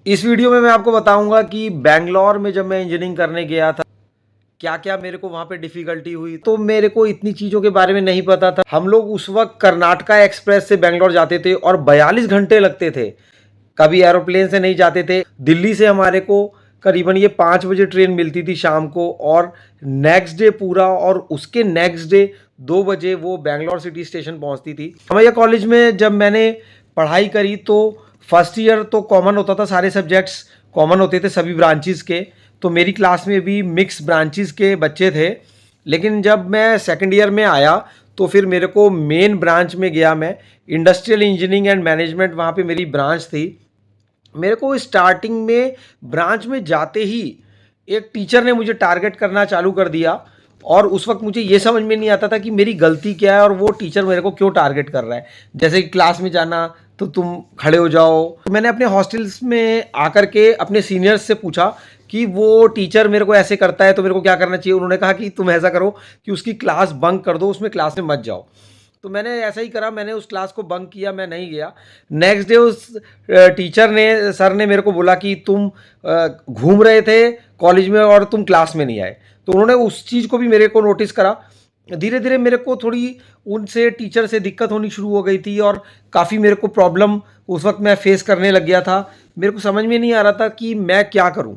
इस वीडियो में मैं आपको बताऊंगा कि बैंगलोर में जब मैं इंजीनियरिंग करने गया था क्या क्या मेरे को वहां पे डिफिकल्टी हुई। तो मेरे को इतनी चीज़ों के बारे में नहीं पता था। हम लोग उस वक्त कर्नाटका एक्सप्रेस से बैंगलोर जाते थे और 42 घंटे लगते थे। कभी एरोप्लेन से नहीं जाते थे। दिल्ली से हमारे को करीबन ये 5 बजे ट्रेन मिलती थी शाम को, और नेक्स्ट डे पूरा, और उसके नेक्स्ट डे 2 बजे वो बैंगलोर सिटी स्टेशन पहुंचती थी। रमैया कॉलेज में जब मैंने पढ़ाई करी तो फर्स्ट ईयर तो कॉमन होता था, सारे सब्जेक्ट्स कॉमन होते थे सभी ब्रांचेस के। तो मेरी क्लास में भी मिक्स ब्रांचेस के बच्चे थे। लेकिन जब मैं सेकंड ईयर में आया तो फिर मेरे को मेन ब्रांच में गया मैं, इंडस्ट्रियल इंजीनियरिंग एंड मैनेजमेंट, वहाँ पे मेरी ब्रांच थी। मेरे को स्टार्टिंग में ब्रांच में जाते ही एक टीचर ने मुझे टारगेट करना चालू कर दिया, और उस वक्त मुझे ये समझ में नहीं आता था कि मेरी गलती क्या है और वो टीचर मेरे को क्यों टारगेट कर रहा है। जैसे कि क्लास में जाना तो तुम खड़े हो जाओ। तो मैंने अपने हॉस्टल्स में आकर के अपने सीनियर्स से पूछा कि वो टीचर मेरे को ऐसे करता है तो मेरे को क्या करना चाहिए। उन्होंने कहा कि तुम ऐसा करो कि उसकी क्लास बंक कर दो, उसमें क्लास में मत जाओ। तो मैंने ऐसा ही करा, मैंने उस क्लास को बंक किया, मैं नहीं गया। नेक्स्ट डे उस टीचर ने, सर ने मेरे को बोला कि तुम घूम रहे थे कॉलेज में और तुम क्लास में नहीं आए। तो उन्होंने उस चीज़ को भी मेरे को नोटिस करा। धीरे धीरे मेरे को थोड़ी उनसे, टीचर से दिक्कत होनी शुरू हो गई थी, और काफ़ी मेरे को प्रॉब्लम उस वक्त मैं फेस करने लग गया था। मेरे को समझ में नहीं आ रहा था कि मैं क्या करूं।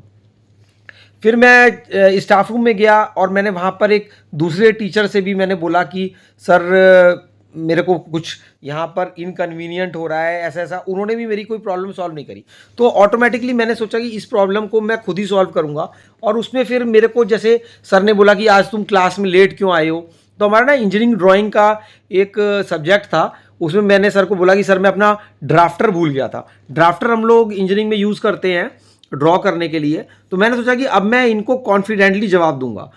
फिर मैं स्टाफ रूम में गया और मैंने वहाँ पर एक दूसरे टीचर से भी मैंने बोला कि सर मेरे को कुछ यहाँ पर इनकन्वीनियंट हो रहा है, ऐसा ऐसा। उन्होंने भी मेरी कोई प्रॉब्लम सॉल्व नहीं करी। तो ऑटोमेटिकली मैंने सोचा कि इस प्रॉब्लम को मैं खुद ही सॉल्व करूँगा। और उसमें फिर मेरे को, जैसे सर ने बोला कि आज तुम क्लास में लेट क्यों आए हो, तो हमारा ना इंजीनियरिंग ड्राइंग का एक सब्जेक्ट था। उसमें मैंने सर को बोला कि सर मैं अपना ड्राफ्टर भूल गया था। ड्राफ्टर हम लोग इंजीनियरिंग में यूज़ करते हैं ड्रॉ करने के लिए। तो मैंने सोचा कि अब मैं इनको कॉन्फिडेंटली जवाब दूंगा,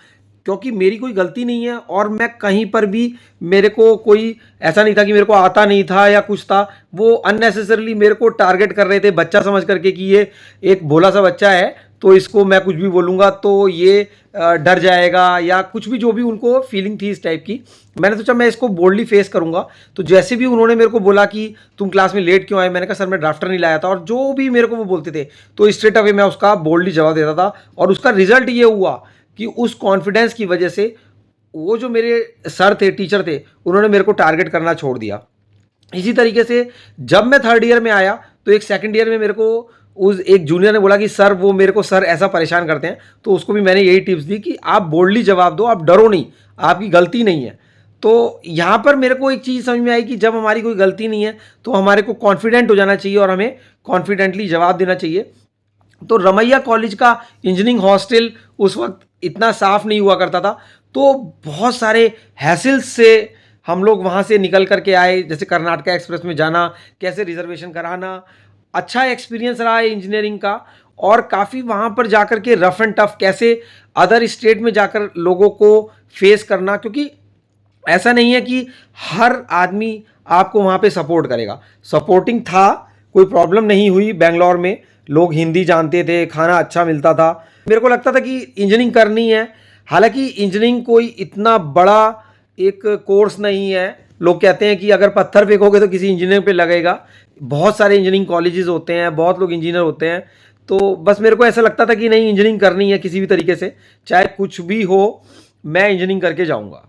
क्योंकि मेरी कोई गलती नहीं है और मैं कहीं पर भी, मेरे को कोई ऐसा नहीं था कि मेरे को आता नहीं था या कुछ था। वो अननेसेसरली मेरे को टारगेट कर रहे थे बच्चा समझ करके कि ये एक भोला सा बच्चा है, तो इसको मैं कुछ भी बोलूँगा तो ये डर जाएगा, या कुछ भी जो भी उनको फीलिंग थी इस टाइप की। मैंने सोचा मैं इसको बोल्डली फेस करूँगा। तो जैसे भी उन्होंने मेरे को बोला कि तुम क्लास में लेट क्यों आए, मैंने कहा सर मैं ड्राफ्टर नहीं लाया था, और जो भी मेरे को वो बोलते थे तो स्ट्रेट अवे मैं उसका बोल्डली जवाब देता था। और उसका रिजल्ट ये हुआ कि उस कॉन्फिडेंस की वजह से वो जो मेरे सर थे, टीचर थे, उन्होंने मेरे को टारगेट करना छोड़ दिया। इसी तरीके से जब मैं थर्ड ईयर में आया तो एक सेकंड ईयर में मेरे को उस एक जूनियर ने बोला कि सर वो मेरे को सर ऐसा परेशान करते हैं। तो उसको भी मैंने यही टिप्स दी कि आप बोल्डली जवाब दो, आप डरो नहीं, आपकी गलती नहीं है। तो यहाँ पर मेरे को एक चीज़ समझ में आई कि जब हमारी कोई गलती नहीं है तो हमारे को कॉन्फिडेंट हो जाना चाहिए और हमें कॉन्फिडेंटली जवाब देना चाहिए। तो रमैया कॉलेज का इंजीनियरिंग हॉस्टल उस वक्त इतना साफ नहीं हुआ करता था। तो बहुत सारे हैसल्स से हम लोग वहाँ से निकल करके आए, जैसे कर्नाटका एक्सप्रेस में जाना, कैसे रिजर्वेशन कराना। अच्छा एक्सपीरियंस रहा है इंजीनियरिंग का। और काफ़ी वहाँ पर जाकर के रफ एंड टफ, कैसे अदर स्टेट में जाकर लोगों को फेस करना, क्योंकि ऐसा नहीं है कि हर आदमी आपको वहाँ पे सपोर्ट करेगा। सपोर्टिंग था, कोई प्रॉब्लम नहीं हुई। बेंगलोर में लोग हिंदी जानते थे, खाना अच्छा मिलता था। मेरे को लगता था कि इंजीनियरिंग करनी है। हालांकि इंजीनियरिंग कोई इतना बड़ा एक कोर्स नहीं है। लोग कहते हैं कि अगर पत्थर फेंकोगे तो किसी इंजीनियर पे लगेगा। बहुत सारे इंजीनियरिंग कॉलेजेस होते हैं, बहुत लोग इंजीनियर होते हैं। तो बस मेरे को ऐसा लगता था कि नहीं, इंजीनियरिंग करनी है किसी भी तरीके से, चाहे कुछ भी हो, मैं इंजीनियरिंग करके जाऊँगा।